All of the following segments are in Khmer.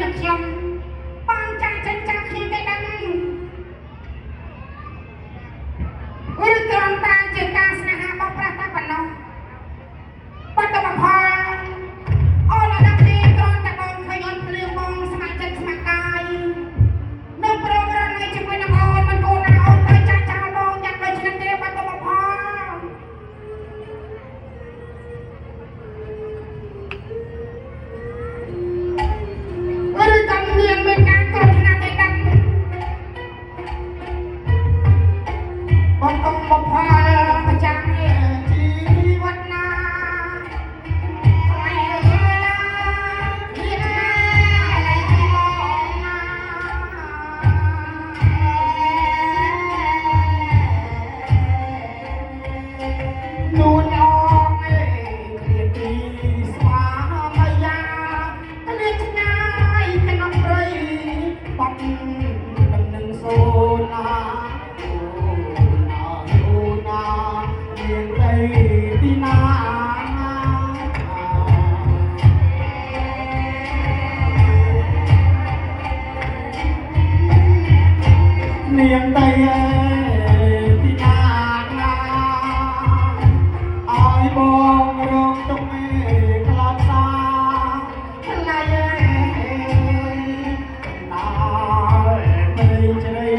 នឹងខ្ញុំបានចាំចិញ្ចឹមខ្ញុំទៅដឹងឬត្រង់តែជាការស្នេហាបោកប្រាស់តែប៉ុណ្ណោះបាត់ទៅបំផុតអូនដល់គ្នាត្រង់តែបងឃើញអូនភ្លៀងបងស្ម័គ្រចិត្តស្ម័គ្រកាយនៅប្រងរត់នៅជាមួយនឹងអូនមិនកូនណាអូនទៅចាស់ចោលបងយ៉ាងដូចឆ្នាំទេបាត់ទៅបំផុតឬកំលៀងមានការគ្រោះថ្នាក់ទៅដឹងបងកុំបំផុតប្រចាំជីវិតណានួនអងគ្រាទីស្វាមយាគ្រាឆ្ងាយក្នុងព្រៃបត់ដំណឹងសូណាមានដីទីណានាងដីទីណាឲ្យបងរងទុកខ្លាចសាខ្លាចណាមិនជ្រៃ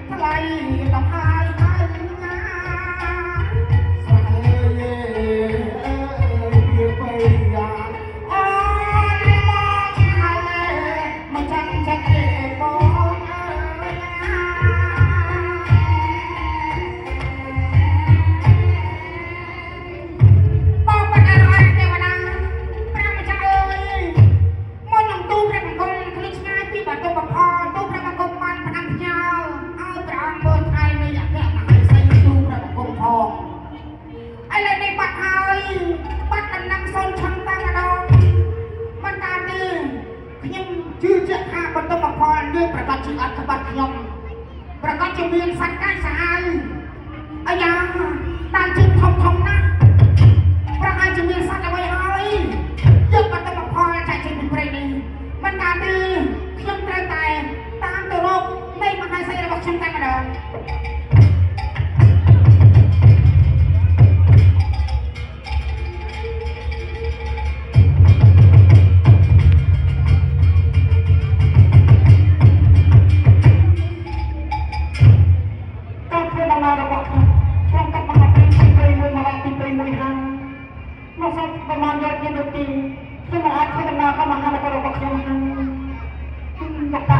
ថ្លៃដល់ហើយហើយណាស្រីវាបីយ៉ាងអូនមកហើយមកចាំចិត្តទេបងអើយបងបាត់អរអរទេវតាប្រាំម្ចាស់អើយមុននឹងទូព្រះបង្គំឃ្លីឆ្ងាយពីបាតុបផលទូព្រះបង្គំបានផ្ដាំផ្ញើឲ្យព្រះអង្គមើលថ្ងៃនៃអគ្គមហេសីទូព្រះបង្គំផងឥឡូវនេះបាត់ហើយបាត់ដំណឹងសូនឆឹងតែម្ដងមិនកើតទេខ្ញុំជឿជាក់ថាបាតុបផលនេះប្រកាសជាអត់ក្បត់ខ្ញុំប្រកាសជាមានសត្វកាយសាហាវអាយ៉ាតាមជិះធំណាស់ប្រកាសជាមានសត្វអ្វីហើយយកបាតុបផលចាក់ចេញពីព្រៃនេះមិនកើតទេខ្ញុំត្រូវតែតាមទៅរកនៃមហេសីរបស់ខ្ញុំតែម្ដងការធ្វើដំណើររបស់ខ្ញុំឆ្លងកាត់បណ្ដាទីព្រៃមួយមកដល់ទីព្រៃមួយហើយមកសពប្រមាណយកនាទីខ្ញុំអាចធ្វើដំណើរទៅមហានគររបស់ខ្ញុំហើយយកតា